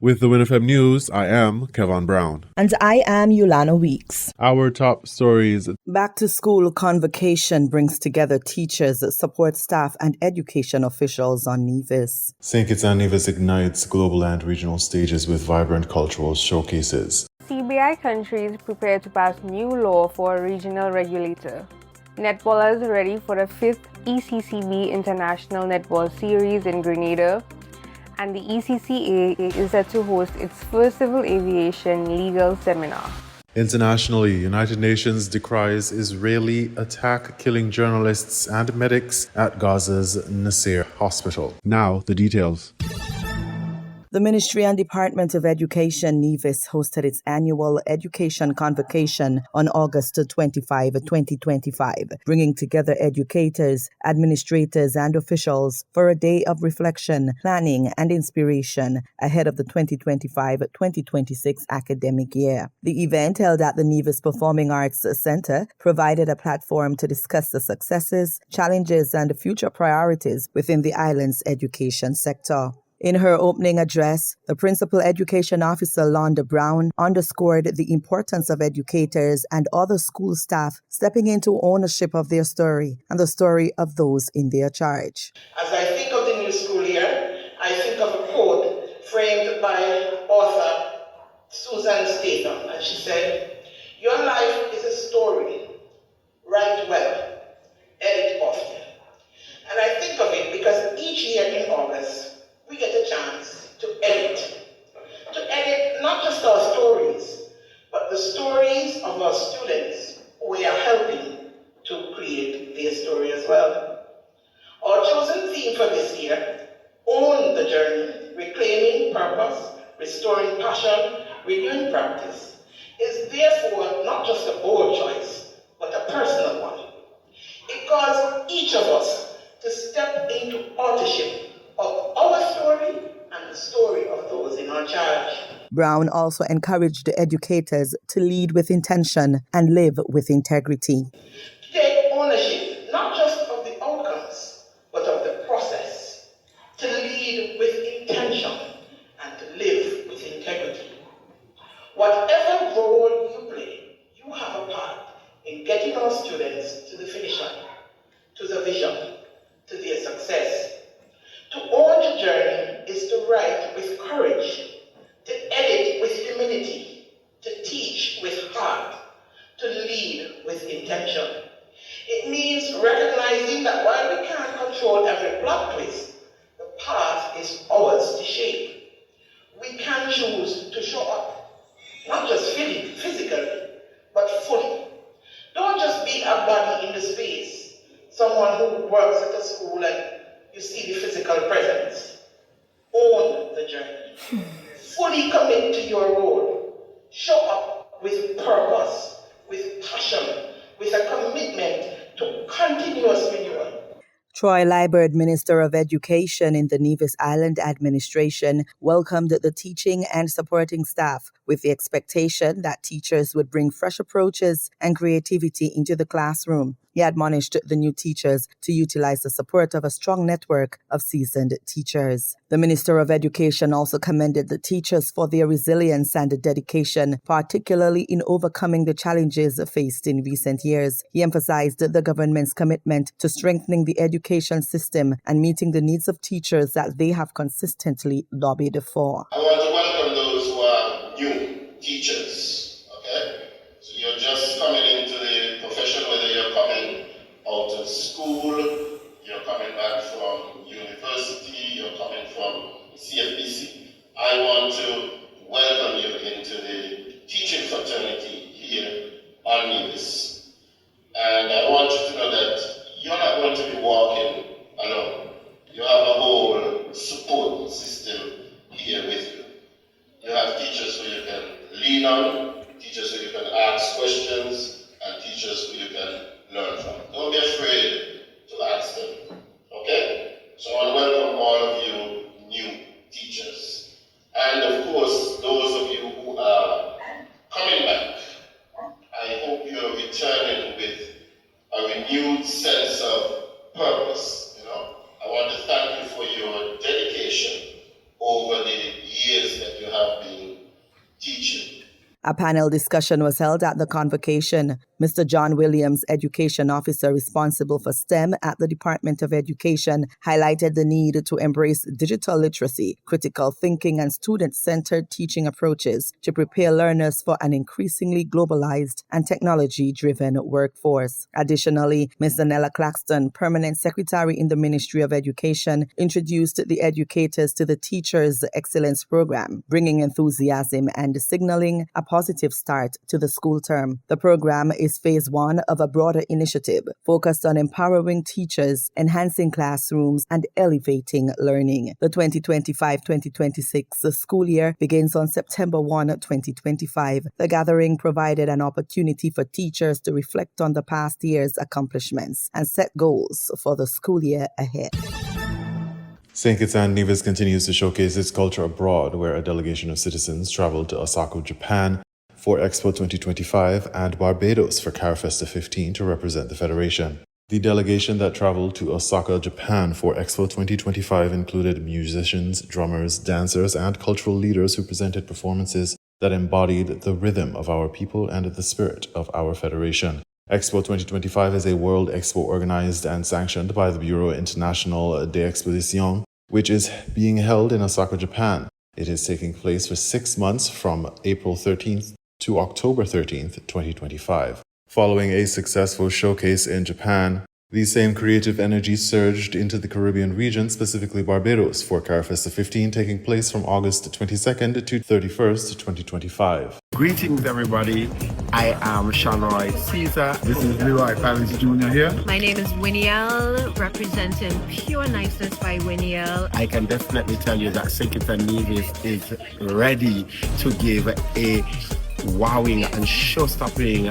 With the WINN FM News, I am Kevin Brown. And I am Yulana Weeks. Our top stories. Back to school convocation brings together teachers, support staff, and education officials on Nevis. St. Kitts and Nevis ignites global and regional stages with vibrant cultural showcases. CBI countries prepare to pass new law for a regional regulator. Netballers ready for the 5th ECCB International Netball Series in Grenada. And the ECCA is set to host its first civil aviation legal seminar. Internationally, United Nations decries Israeli attack killing journalists and medics at Gaza's Nasser hospital. Now, the details. The Ministry and Department of Education, Nevis, hosted its annual education convocation on August 25, 2025, bringing together educators, administrators, and officials for a day of reflection, planning, and inspiration ahead of the 2025-2026 academic year. The event, held at the Nevis Performing Arts Center, provided a platform to discuss the successes, challenges, and future priorities within the island's education sector. In her opening address, the Principal Education Officer, Londa Brown, underscored the importance of educators and other school staff stepping into ownership of their story and the story of those in their charge. As I think of the new school year, I think of a quote framed by author Susan Statham, and she said, "Your life is a story. Write well, edit often." And I think of it because each year in August, we get a chance to edit not just our stories, but the stories of our students who we are helping to create their story as well. Our chosen theme for this year, Own the Journey, Reclaiming Purpose, Restoring Passion, Renewing Practice, is therefore not just a bold choice, but a personal one. It calls each of us to step into authorship of our story and the story of those in our charge. Brown also encouraged the educators to lead with intention and live with integrity. To take ownership, not just of the outcomes, but of the process. To lead with intention and to live with integrity. Whatever role you play, you have a part in getting our students to the finish line, to the vision, to their success. To own the journey is to write with courage, to edit with humility, to teach with heart, to lead with intention. It means recognizing that while we can't control every plot twist, the path is ours to shape. We can choose to show up, not just physically, but fully. Don't just be a body in the space, someone who works at a school and you see the physical presence. Own the journey. Fully commit to your role. Show up with purpose, with passion, with a commitment to continuous renewal. Troy Liburd, Minister of Education in the Nevis Island Administration, welcomed the teaching and supporting staff with the expectation that teachers would bring fresh approaches and creativity into the classroom. He admonished the new teachers to utilize the support of a strong network of seasoned teachers. The Minister of Education also commended the teachers for their resilience and dedication, particularly in overcoming the challenges faced in recent years. He emphasized the government's commitment to strengthening the education system and meeting the needs of teachers that they have consistently lobbied for. I want to welcome those who are new teachers, okay? So you're just coming into the profession, whether you're coming out of school, you're coming back from university, you're coming from CFBC. I want to welcome you into the teaching fraternity here on Nevis. And I want you to know that you're not going to be walking alone. You have a whole support system here with you. You have teachers who you can lean on, teachers who you can ask questions, and teachers who you can learn from. Don't be afraid to ask them, okay? So I want to welcome all of you new teachers. And of course, those of you who are coming back, I hope you're returning with a renewed sense of purpose. I want to thank you for your dedication over the years that you have A panel discussion was held at the convocation. Mr. John Williams, Education Officer responsible for STEM at the Department of Education, highlighted the need to embrace digital literacy, critical thinking, and student-centered teaching approaches to prepare learners for an increasingly globalized and technology-driven workforce. Additionally, Ms. Danella Claxton, Permanent Secretary in the Ministry of Education, introduced the educators to the Teachers Excellence Program, bringing enthusiasm and signaling a positive start to the school term. The program is phase one of a broader initiative focused on empowering teachers, enhancing classrooms, and elevating learning. The 2025-2026 school year begins on September 1, 2025. The gathering provided an opportunity for teachers to reflect on the past year's accomplishments and set goals for the school year ahead. St. Kitts and Nevis continues to showcase its culture abroad, where a delegation of citizens traveled to Osaka, Japan for Expo 2025 and Barbados for CARIFESTA 15 to represent the Federation. The delegation that traveled to Osaka, Japan for Expo 2025 included musicians, drummers, dancers, and cultural leaders who presented performances that embodied the rhythm of our people and the spirit of our Federation. Expo 2025 is a world expo organized and sanctioned by the Bureau International d'Exposition, which is being held in Osaka, Japan. It is taking place for 6 months from April 13th to October 13th, 2025. Following a successful showcase in Japan, the same creative energy surged into the Caribbean region, specifically Barbados, for CARIFESTA 15 taking place from August 22nd to 31st, 2025. Greetings, everybody. I am Shanroy Caesar. This is Leroy Palace Jr. here. My name is Winnie-L, representing Pure Niceness by Winnie-L. I can definitely tell you that St. Kitts and Nevis is ready to give a wowing and show-stopping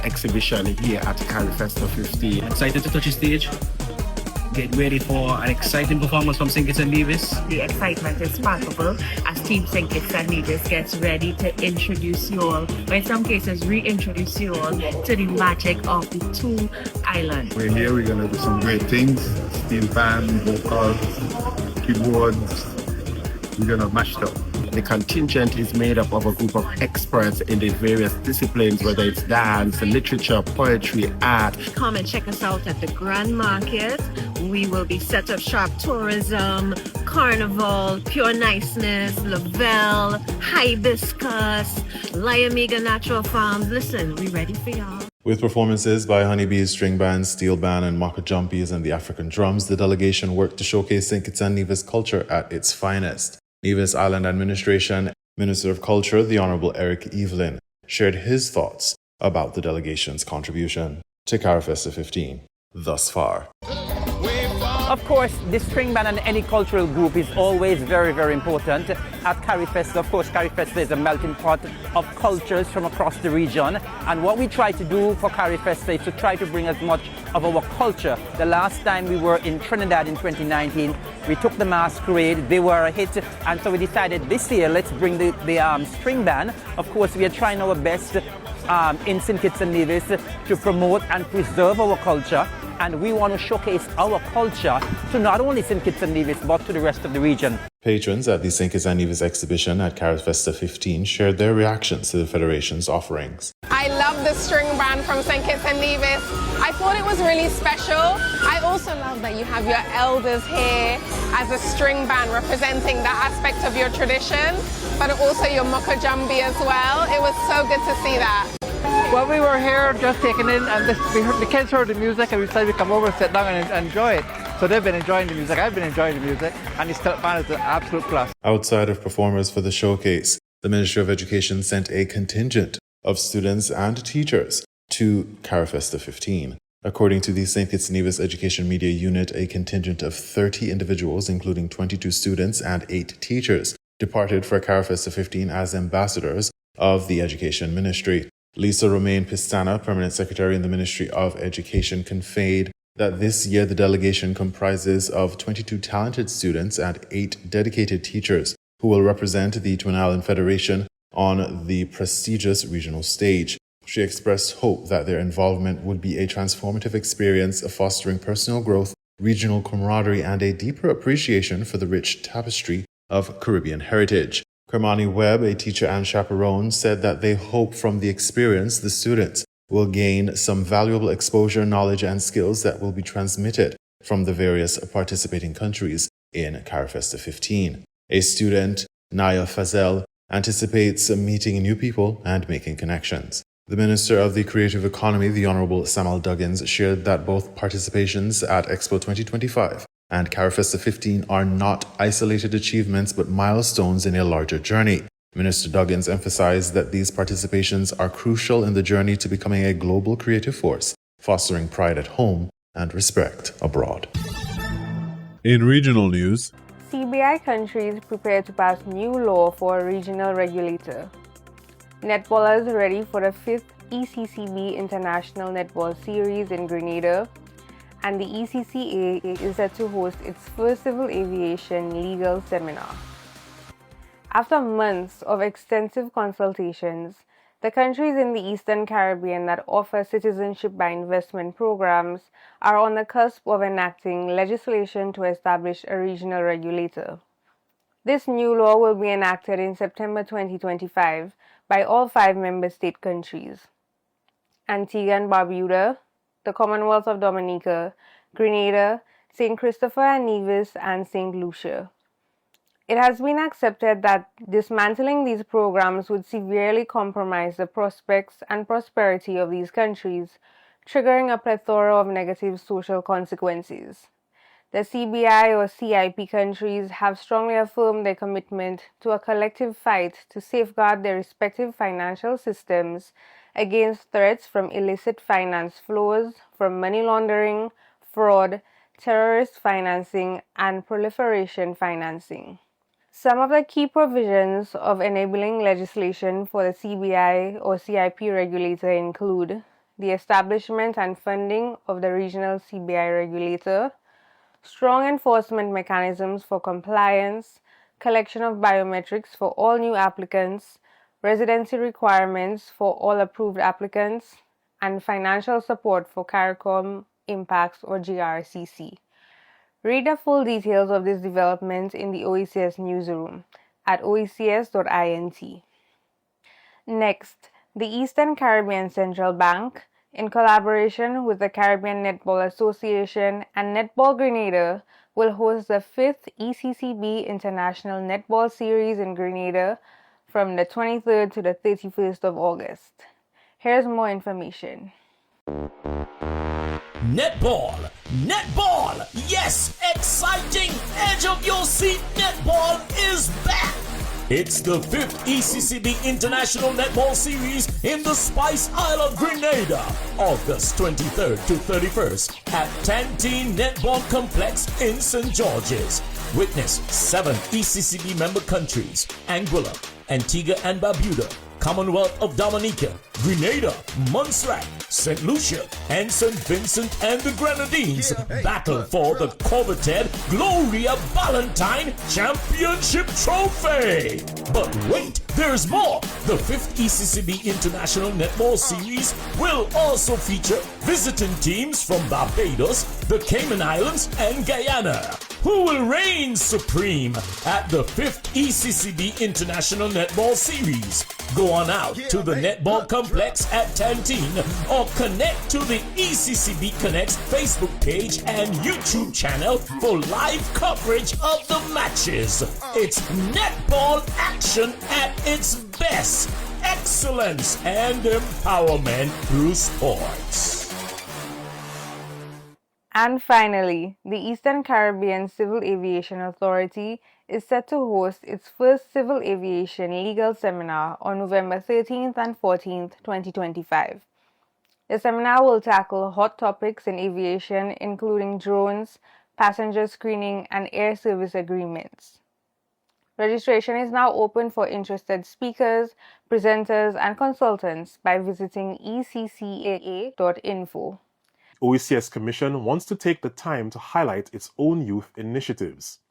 exhibition here at CARIFESTA 15. Excited to touch the stage. Get ready for an exciting performance from St. Kitts and Nevis. The excitement is palpable as Team St. Kitts and Nevis gets ready to introduce you all, or in some cases reintroduce you all to the magic of the two islands. We're here, we're going to do some great things. Steel band, vocals, keyboards. We're going to mash it up. The contingent is made up of a group of experts in the various disciplines, whether it's dance, literature, poetry, art. Come and check us out at the Grand Market. We will be set up sharp tourism, carnival, Pure Niceness, Lavelle, Hibiscus, Liamiga Natural Farms. Listen, we ready for y'all. With performances by Honeybees String Band, Steel Band, and Maka Jumpies and the African Drums, the delegation worked to showcase St. Kitts and Nevis culture at its finest. Nevis Island Administration Minister of Culture, the Honorable Eric Evelyn, shared his thoughts about the delegation's contribution to CARIFESTA 15 thus far. Of course, the string band and any cultural group is always very, very important. At CARIFESTA, of course, CARIFESTA is a melting pot of cultures from across the region. And what we try to do for CARIFESTA is to try to bring as much of our culture. The last time we were in Trinidad in 2019, we took the masquerade, they were a hit, and so we decided this year, let's bring the string band. Of course, we are trying our best in St. Kitts and Nevis to promote and preserve our culture, and we want to showcase our culture to not only St. Kitts and Nevis but to the rest of the region. Patrons at the St. Kitts and Nevis exhibition at CARIFESTA 15 shared their reactions to the Federation's offerings. I love the string band from St. Kitts and Nevis. I thought it was really special. I also love that you have your elders here as a string band representing that aspect of your tradition, but also your Maka Jambi as well. It was so good to see that. Well, we were here just taking in, and the kids heard the music, and we decided to come over and sit down and enjoy it. So they've been enjoying the music, I've been enjoying the music, and the step band is an absolute plus. Outside of performers for the showcase, the Ministry of Education sent a contingent of students and teachers to CARIFESTA 15. According to the St. Kitts and Nevis Education Media Unit, a contingent of 30 individuals, including 22 students and 8 teachers, departed for CARIFESTA 15 as ambassadors of the Education Ministry. Lisa Romaine Pistana, Permanent Secretary in the Ministry of Education, conveyed that this year the delegation comprises of 22 talented students and 8 dedicated teachers who will represent the Twin Island Federation on the prestigious regional stage. She expressed hope that their involvement would be a transformative experience of fostering personal growth, regional camaraderie, and a deeper appreciation for the rich tapestry of Caribbean heritage. Hermione Webb, a teacher and chaperone, said that they hope from the experience the students will gain some valuable exposure, knowledge, and skills that will be transmitted from the various participating countries in CARIFESTA 15. A student, Naya Fazel, anticipates meeting new people and making connections. The Minister of the Creative Economy, the Honorable Samuel Duggins, shared that both participations at Expo 2025 and CARIFESTA 15 are not isolated achievements but milestones in a larger journey. Minister Duggins emphasized that these participations are crucial in the journey to becoming a global creative force, fostering pride at home and respect abroad. In regional news, CBI countries prepare to pass new law for a regional regulator. Netballers ready for the 5th ECCB International Netball Series in Grenada, and the ECCA is set to host its first civil aviation legal seminar. After months of extensive consultations, the countries in the Eastern Caribbean that offer citizenship by investment programs are on the cusp of enacting legislation to establish a regional regulator. This new law will be enacted in September 2025 by all 5 member state countries: Antigua and Barbuda, the Commonwealth of Dominica, Grenada, St. Christopher and Nevis, and St. Lucia. It has been accepted that dismantling these programs would severely compromise the prospects and prosperity of these countries, triggering a plethora of negative social consequences. The CBI or CIP countries have strongly affirmed their commitment to a collective fight to safeguard their respective financial systems against threats from illicit finance flows, from money laundering, fraud, terrorist financing, and proliferation financing. Some of the key provisions of enabling legislation for the CBI or CIP regulator include the establishment and funding of the regional CBI regulator, strong enforcement mechanisms for compliance, collection of biometrics for all new applicants, residency requirements for all approved applicants, and financial support for CARICOM impacts or GRCC. Read the full details of this development in the OECS newsroom at oecs.int. Next, the Eastern Caribbean Central Bank, in collaboration with the Caribbean Netball Association and Netball Grenada, will host the 5th ECCB International Netball Series in Grenada from the 23rd to the 31st of August. Here's more information. Netball! Netball! Yes! Exciting! Edge of your seat netball is back! It's the 5th ECCB International Netball Series in the Spice Isle of Grenada, August 23rd to 31st at Tantine Netball Complex in St. George's. Witness 7 ECCB member countries: Anguilla, Antigua and Barbuda, Commonwealth of Dominica, Grenada, Montserrat, St. Lucia, and St. Vincent and the Grenadines battle for the coveted Gloria Valentine Championship Trophy. But wait, there's more! The 5th ECCB International Netball Series will also feature visiting teams from Barbados, the Cayman Islands, and Guyana, who will reign supreme at the 5th ECCB International Netball Series. Go on out to the Netball Complex at Tantine or connect to the ECCB Connect's Facebook page and YouTube channel for live coverage of the matches. It's netball action at its best. Excellence and empowerment through sports. And finally, the Eastern Caribbean Civil Aviation Authority is set to host its first civil aviation legal seminar on November 13th and 14th, 2025. The seminar will tackle hot topics in aviation, including drones, passenger screening, and air service agreements. Registration is now open for interested speakers, presenters, and consultants by visiting eccaa.info. OECS Commission wants to take the time to highlight its own youth initiatives.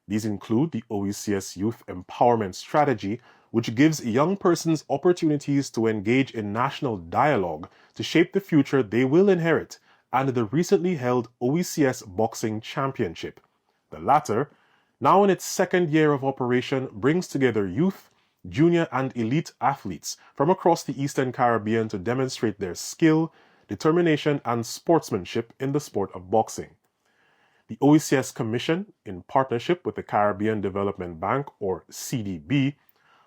These include the OECS Youth Empowerment Strategy, which gives young persons opportunities to engage in national dialogue to shape the future they will inherit, and the recently held OECS Boxing Championship. The latter now in its second year of operation, brings together youth, junior and elite athletes from across the Eastern Caribbean to demonstrate their skill, determination and sportsmanship in the sport of boxing. The OECS Commission, in partnership with the Caribbean Development Bank, or CDB,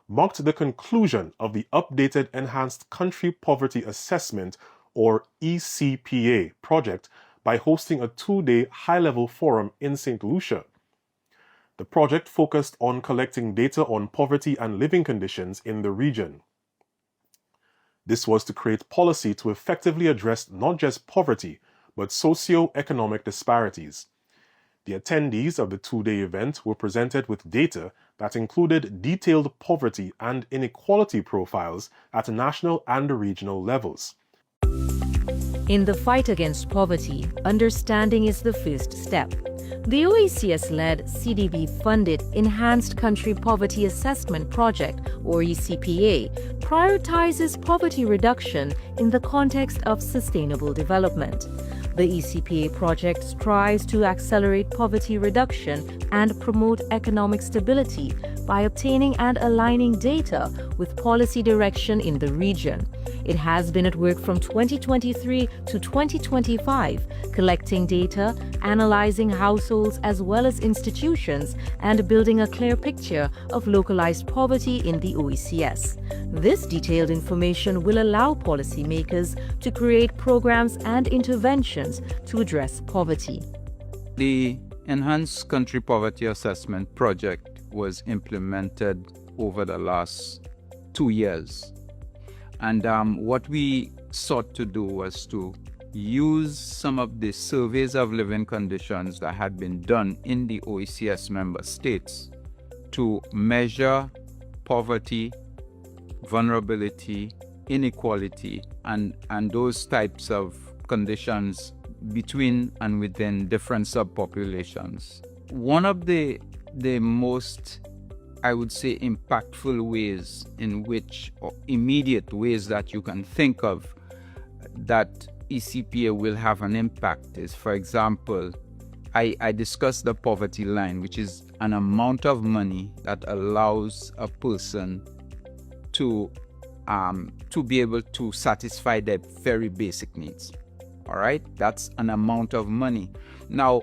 marked the conclusion of the updated Enhanced Country Poverty Assessment, or ECPA, project by hosting a two-day high-level forum in St. Lucia. The project focused on collecting data on poverty and living conditions in the region. This was to create policy to effectively address not just poverty, but socio-economic disparities. The attendees of the two-day event were presented with data that included detailed poverty and inequality profiles at national and regional levels. In the fight against poverty, understanding is the first step. The OECS-led CDB-funded Enhanced Country Poverty Assessment Project, or ECPA, prioritizes poverty reduction in the context of sustainable development. The ECPA project strives to accelerate poverty reduction and promote economic stability by obtaining and aligning data with policy direction in the region. It has been at work from 2023 to 2025, collecting data, analyzing households as well as institutions, and building a clear picture of localized poverty in the OECS. This detailed information will allow policymakers to create programs and interventions to address poverty. The Enhanced Country Poverty Assessment Project was implemented over the last 2 years. And what we sought to do was to use some of the surveys of living conditions that had been done in the OECS member states to measure poverty, vulnerability, inequality, and those types of conditions between and within different subpopulations. One of the most, I would say, impactful ways in which, or immediate ways that you can think of that ECPA will have an impact is, for example, I discussed the poverty line, which is an amount of money that allows a person to be able to satisfy their very basic needs. All right, that's an amount of money. Now,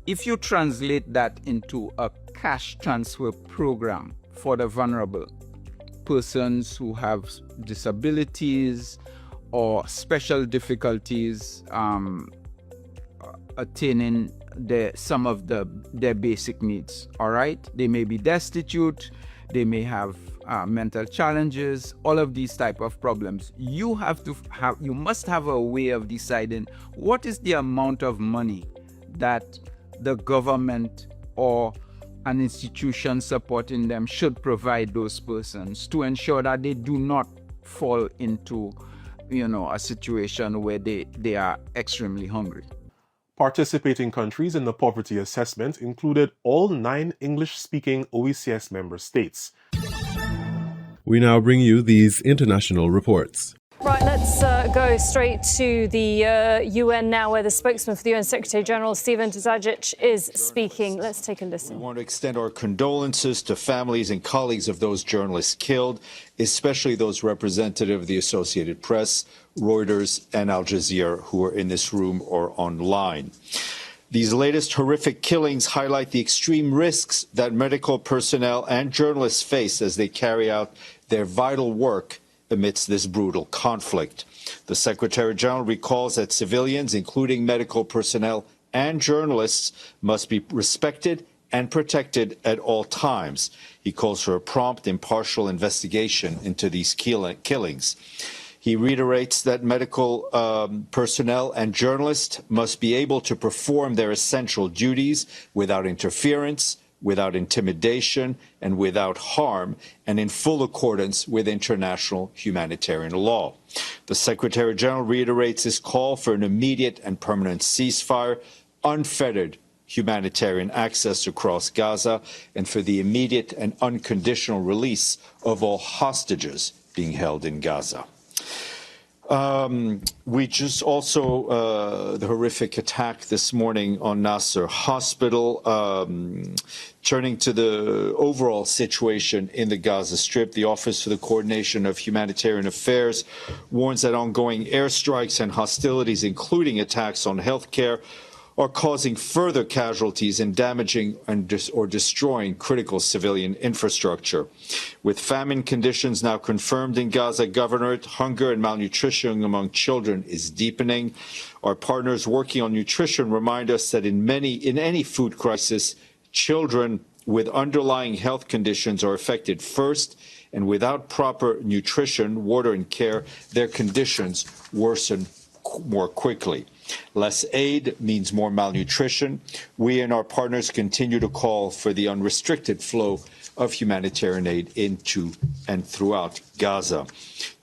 if you translate that into a cash transfer program for the vulnerable, persons who have disabilities or special difficulties attaining some of their basic needs. All right, they may be destitute, they may have mental challenges, all of these type of problems. You must have a way of deciding what is the amount of money that the government or an institution supporting them should provide those persons to ensure that they do not fall into, a situation where they are extremely hungry. Participating countries in the poverty assessment included all 9 English-speaking OECS member states. We now bring you these international reports. Right, let's go straight to the UN now, where the spokesman for the UN Secretary General, Stephen Dujarric, is speaking. Let's take a listen. We want to extend our condolences to families and colleagues of those journalists killed, especially those representative of the Associated Press, Reuters, and Al Jazeera who are in this room or online. These latest horrific killings highlight the extreme risks that medical personnel and journalists face as they carry out their vital work amidst this brutal conflict. The Secretary General recalls that civilians, including medical personnel and journalists, must be respected and protected at all times. He calls for a prompt, impartial investigation into these killings. He reiterates that medical personnel and journalists must be able to perform their essential duties without interference, without intimidation, and without harm, and in full accordance with international humanitarian law. The Secretary General reiterates his call for an immediate and permanent ceasefire, unfettered humanitarian access across Gaza, and for the immediate and unconditional release of all hostages being held in Gaza. We just also, the horrific attack this morning on Nasser Hospital. Turning to the overall situation in the Gaza Strip, the Office for the Coordination of Humanitarian Affairs warns that ongoing airstrikes and hostilities, including attacks on healthcare, are causing further casualties and damaging or destroying critical civilian infrastructure. With famine conditions now confirmed in Gaza Governorate, hunger and malnutrition among children is deepening. Our partners working on nutrition remind us that in any food crisis, children with underlying health conditions are affected first, and without proper nutrition, water, and care, their conditions worsen more quickly. Less aid means more malnutrition. We and our partners continue to call for the unrestricted flow of humanitarian aid into and throughout Gaza.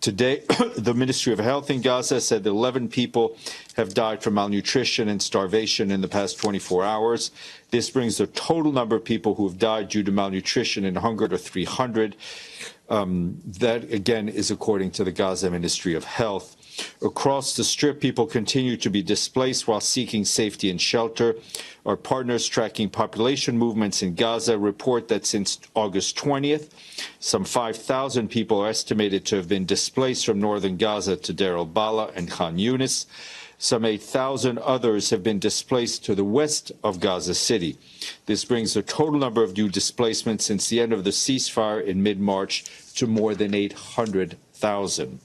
Today, the Ministry of Health in Gaza said that 11 people have died from malnutrition and starvation in the past 24 hours. This brings the total number of people who have died due to malnutrition and hunger to 300. That, again, is according to the Gaza Ministry of Health. Across the Strip, people continue to be displaced while seeking safety and shelter. Our partners tracking population movements in Gaza report that since August 20th, some 5,000 people are estimated to have been displaced from northern Gaza to Deir al-Balah and Khan Yunis. Some 8,000 others have been displaced to the west of Gaza City. This brings the total number of new displacements since the end of the ceasefire in mid-March to more than 800,000.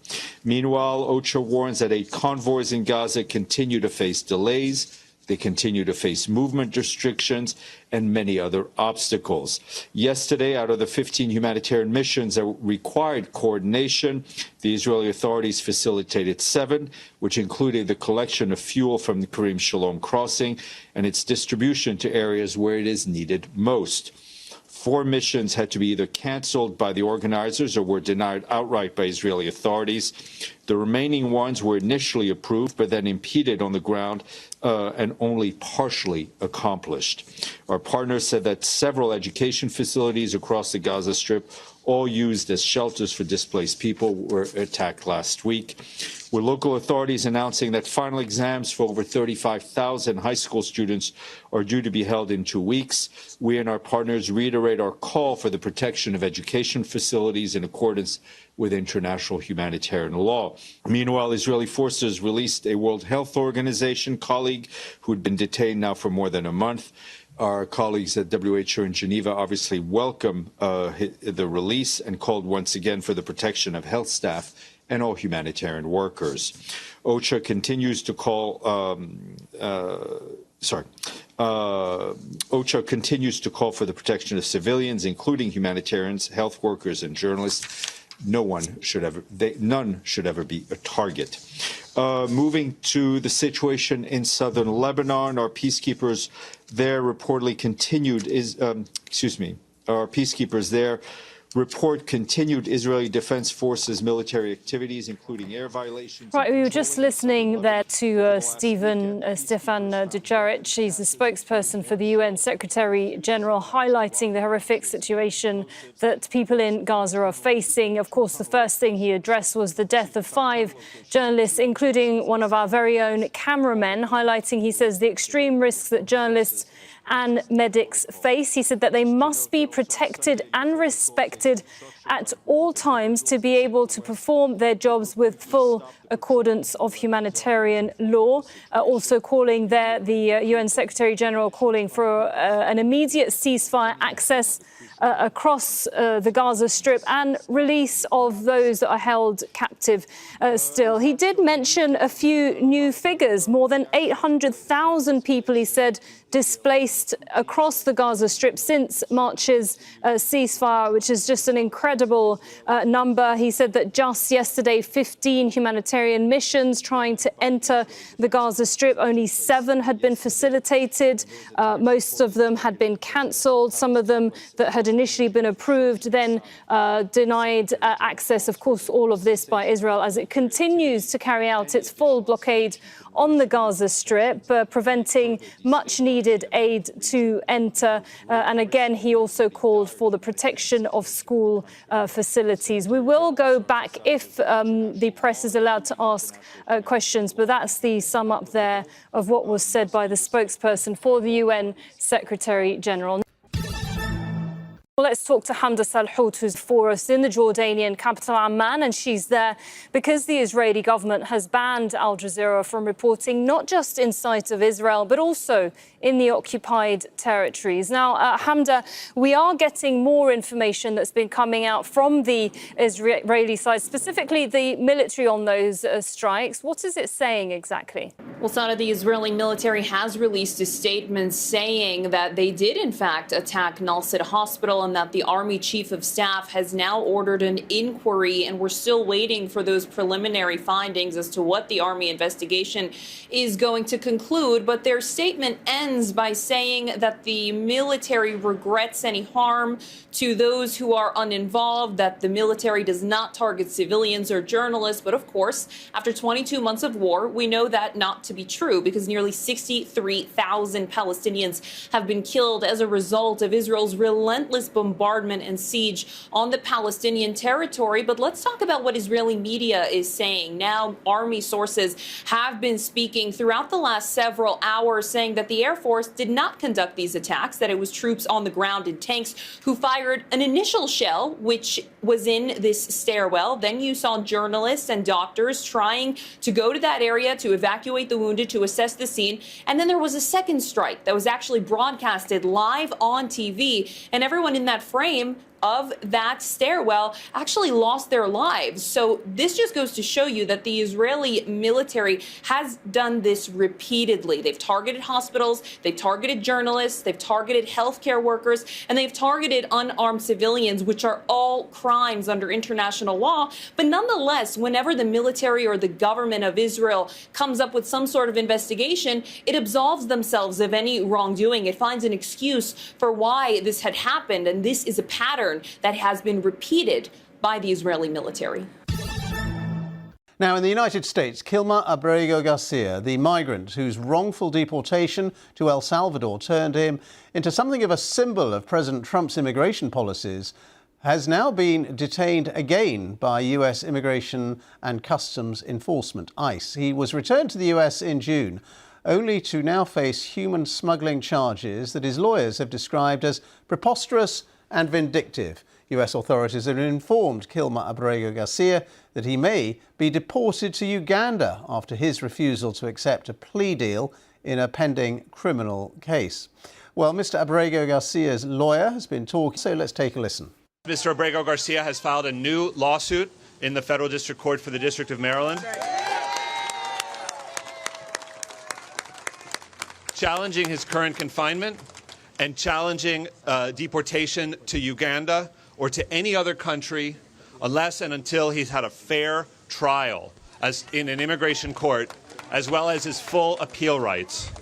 Meanwhile, OCHA warns that 8 convoys in Gaza continue to face delays. They continue to face movement restrictions and many other obstacles. Yesterday, out of the 15 humanitarian missions that required coordination, the Israeli authorities facilitated 7, which included the collection of fuel from the Karim Shalom crossing and its distribution to areas where it is needed most. 4 missions had to be either canceled by the organizers or were denied outright by Israeli authorities. The remaining ones were initially approved, but then impeded on the ground and only partially accomplished. Our partners said that several education facilities across the Gaza Strip, all used as shelters for displaced people, were attacked last week, with local authorities announcing that final exams for over 35,000 high school students are due to be held in 2 weeks. We and our partners reiterate our call for the protection of education facilities in accordance with international humanitarian law. Meanwhile, Israeli forces released a World Health Organization colleague who had been detained now for more than a month. Our colleagues at WHO in Geneva obviously welcome the release and called once again for the protection of health staff and all humanitarian workers. OCHA continues to call OCHA continues to call for the protection of civilians, including humanitarians, health workers, and journalists. None should ever be a target. Moving to the situation in southern Lebanon, our peacekeepers there reportedly continued report continued Israeli Defense Forces military activities, including air violations. Right, we were just listening there to Stefan Dujarric. He's the spokesperson for the UN Secretary General, highlighting the horrific situation that people in Gaza are facing. Of course, the first thing he addressed was the death of 5 journalists, including one of our very own cameramen, highlighting, he says, the extreme risks that journalists and medics face. He said that they must be protected and respected at all times to be able to perform their jobs with full accordance of humanitarian law. Also calling there, the UN Secretary General calling for an immediate ceasefire, access across the Gaza Strip and release of those that are held captive still. He did mention a few new figures, more than 800,000 people, he said, displaced across the Gaza Strip since March's ceasefire, which is just an incredible number. He said that just yesterday, 15 humanitarian missions trying to enter the Gaza Strip. Only 7 had been facilitated. Most of them had been cancelled. Some of them that had initially been approved, then denied access. Of course, all of this by Israel as it continues to carry out its full blockade on the Gaza Strip, preventing much-needed needed aid to enter. And again, he also called for the protection of school facilities. We will go back if the press is allowed to ask questions, but that's the sum up there of what was said by the spokesperson for the UN Secretary General. Well, let's talk to Hamda Salhout, who's for us in the Jordanian capital Amman, and she's there because the Israeli government has banned Al Jazeera from reporting not just in sight of Israel, but also in the occupied territories. Now, Hamda, we are getting more information that's been coming out from the Israeli side, specifically the military on those strikes. What is it saying exactly? Well, Sana, the Israeli military has released a statement saying that they did, in fact, attack Nalsat Hospital and that the Army Chief of Staff has now ordered an inquiry, and we're still waiting for those preliminary findings as to what the Army investigation is going to conclude. But their statement ends by saying that the military regrets any harm to those who are uninvolved, that the military does not target civilians or journalists. But of course, after 22 months of war, we know that not to be true, because nearly 63,000 Palestinians have been killed as a result of Israel's relentless bombardment and siege on the Palestinian territory. But let's talk about what Israeli media is saying. Now, Army sources have been speaking throughout the last several hours, saying that the Air Force did not conduct these attacks, that it was troops on the ground in tanks who fired an initial shell, which was in this stairwell. Then you saw journalists and doctors trying to go to that area to evacuate the wounded, to assess the scene. And then there was a second strike that was actually broadcasted live on TV, and everyone in that frame of that stairwell actually lost their lives. So this just goes to show you that the Israeli military has done this repeatedly. They've targeted hospitals, they've targeted journalists, they've targeted healthcare workers, and they've targeted unarmed civilians, which are all crimes under international law. But nonetheless, whenever the military or the government of Israel comes up with some sort of investigation, it absolves themselves of any wrongdoing. It finds an excuse for why this had happened, and this is a pattern that has been repeated by the Israeli military. Now, in the United States, Kilma Abrego Garcia, the migrant whose wrongful deportation to El Salvador turned him into something of a symbol of President Trump's immigration policies, has now been detained again by US Immigration and Customs Enforcement, ICE. He was returned to the US in June, only to now face human smuggling charges that his lawyers have described as preposterous and vindictive. US authorities have informed Kilma Abrego Garcia that he may be deported to Uganda after his refusal to accept a plea deal in a pending criminal case. Well, Mr. Abrego Garcia's lawyer has been talking, so let's take a listen. Mr. Abrego Garcia has filed a new lawsuit in the Federal District Court for the District of Maryland, challenging his current confinement and challenging deportation to Uganda or to any other country unless and until he's had a fair trial as in an immigration court, as well as his full appeal rights.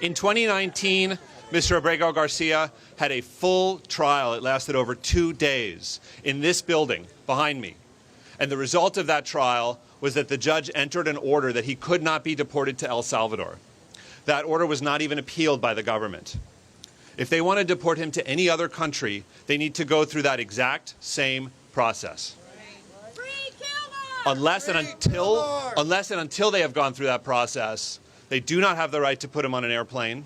In 2019, Mr. Abrego Garcia had a full trial. It lasted over 2 days in this building behind me. And the result of that trial was that the judge entered an order that he could not be deported to El Salvador. That order was not even appealed by the government. If they want to deport him to any other country, they need to go through that exact same process. Unless and until they have gone through that process, they do not have the right to put him on an airplane.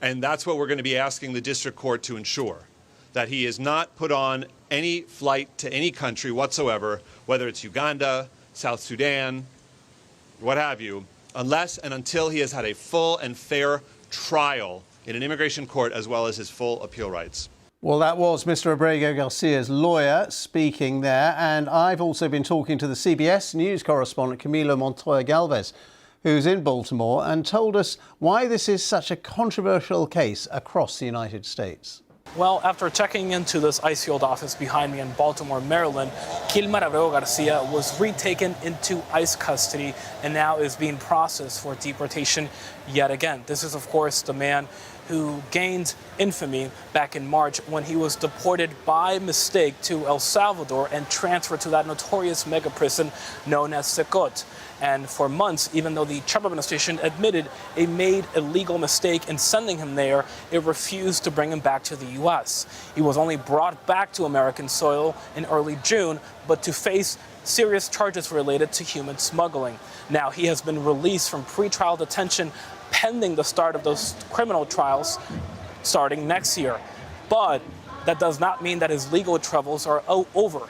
And that's what we're going to be asking the district court to ensure, that he is not put on any flight to any country whatsoever, whether it's Uganda, South Sudan, what have you, unless and until he has had a full and fair trial in an immigration court, as well as his full appeal rights. Well, that was Mr. Abrego Garcia's lawyer speaking there. And I've also been talking to the CBS News correspondent Camilo Montoya Galvez, who's in Baltimore, and told us why this is such a controversial case across the United States. Well, after checking into this ICE field office behind me in Baltimore, Maryland, Kilma Abrego Garcia was retaken into ICE custody and now is being processed for deportation yet again. This is, of course, the man who gained infamy back in March when he was deported by mistake to El Salvador and transferred to that notorious mega prison known as Secot. And for months, even though the Trump administration admitted it made a legal mistake in sending him there, it refused to bring him back to the U.S. He was only brought back to American soil in early June, but to face serious charges related to human smuggling. Now, he has been released from pretrial detention pending the start of those criminal trials starting next year. But that does not mean that his legal troubles are over.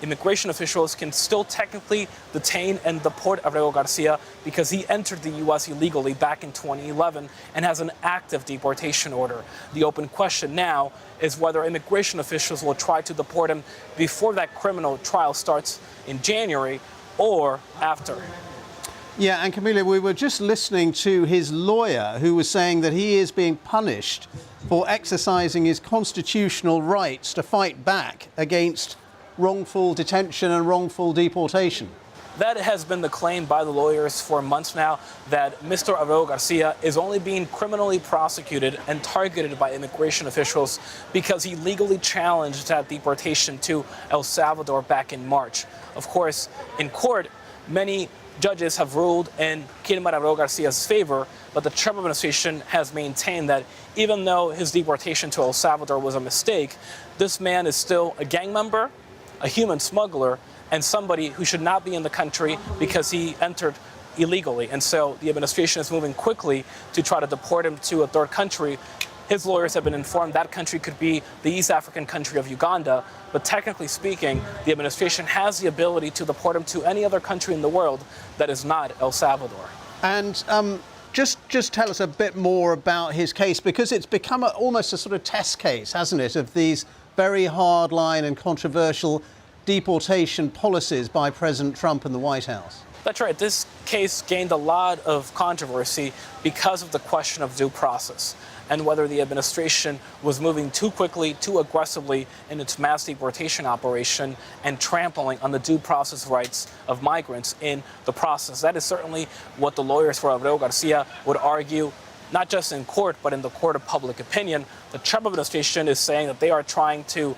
Immigration officials can still technically detain and deport Abreu Garcia because he entered the U.S. illegally back in 2011 and has an active deportation order. The open question now is whether immigration officials will try to deport him before that criminal trial starts in January or after. Yeah, and Camila, we were just listening to his lawyer who was saying that he is being punished for exercising his constitutional rights to fight back against wrongful detention and wrongful deportation. That has been the claim by the lawyers for months now, that Mr. Abreu Garcia is only being criminally prosecuted and targeted by immigration officials because he legally challenged that deportation to El Salvador back in March. Of course, in court, many judges have ruled in Kilmar Abreu Garcia's favor, but the Trump administration has maintained that even though his deportation to El Salvador was a mistake, this man is still a gang member, a human smuggler, and somebody who should not be in the country because he entered illegally. And so the administration is moving quickly to try to deport him to a third country. His lawyers have been informed that country could be the East African country of Uganda, but technically speaking, the administration has the ability to deport him to any other country in the world that is not El Salvador. And just tell us a bit more about his case, because it's become almost a sort of test case, hasn't it, of these very hardline and controversial deportation policies by President Trump and the White House. That's right. This case gained a lot of controversy because of the question of due process and whether the administration was moving too quickly, too aggressively in its mass deportation operation and trampling on the due process rights of migrants in the process. That is certainly what the lawyers for Abreu Garcia would argue, not just in court, but in the court of public opinion. The Trump administration is saying that they are trying to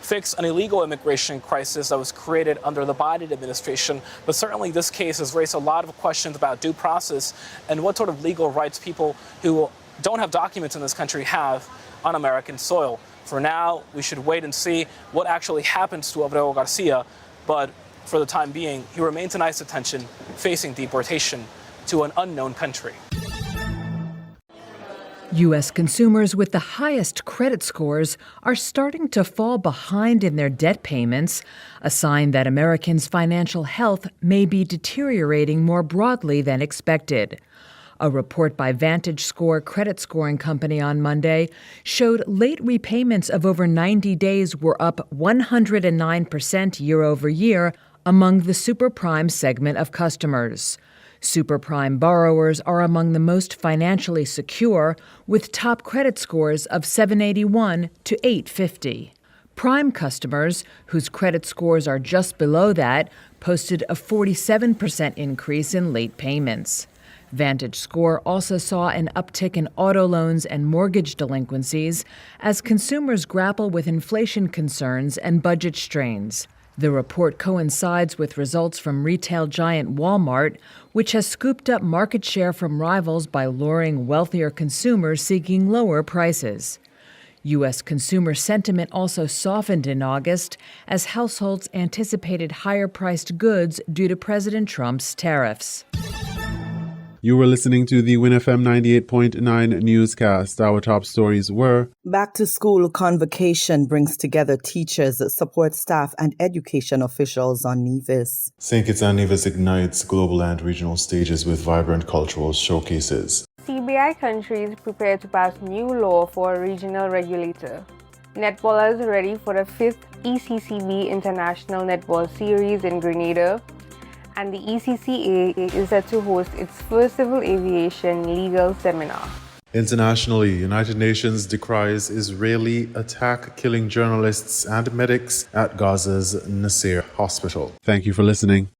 fix an illegal immigration crisis that was created under the Biden administration. But certainly this case has raised a lot of questions about due process and what sort of legal rights people who don't have documents in this country have on American soil. For now, we should wait and see what actually happens to Abreu Garcia. But for the time being, he remains in ICE detention, facing deportation to an unknown country. U.S. consumers with the highest credit scores are starting to fall behind in their debt payments, a sign that Americans' financial health may be deteriorating more broadly than expected. A report by VantageScore credit scoring company on Monday showed late repayments of over 90 days were up 109% year over year among the super prime segment of customers. Super prime borrowers are among the most financially secure, with top credit scores of 781 to 850. Prime customers, whose credit scores are just below that, posted a 47% increase in late payments. VantageScore also saw an uptick in auto loans and mortgage delinquencies as consumers grapple with inflation concerns and budget strains. The report coincides with results from retail giant Walmart, which has scooped up market share from rivals by luring wealthier consumers seeking lower prices. U.S. consumer sentiment also softened in August as households anticipated higher-priced goods due to President Trump's tariffs. You were listening to the WINN FM 98.9 newscast. Our top stories were: Back to school convocation brings together teachers, support staff, and education officials on Nevis. St. Kitts and Nevis ignites global and regional stages with vibrant cultural showcases. CBI countries prepare to pass new law for a regional regulator. Netballers ready for the 5th ECCB International Netball Series in Grenada. And the ECCA is set to host its first civil aviation legal seminar. Internationally, United Nations decries Israeli attack killing journalists and medics at Gaza's Nasser hospital. Thank you for listening.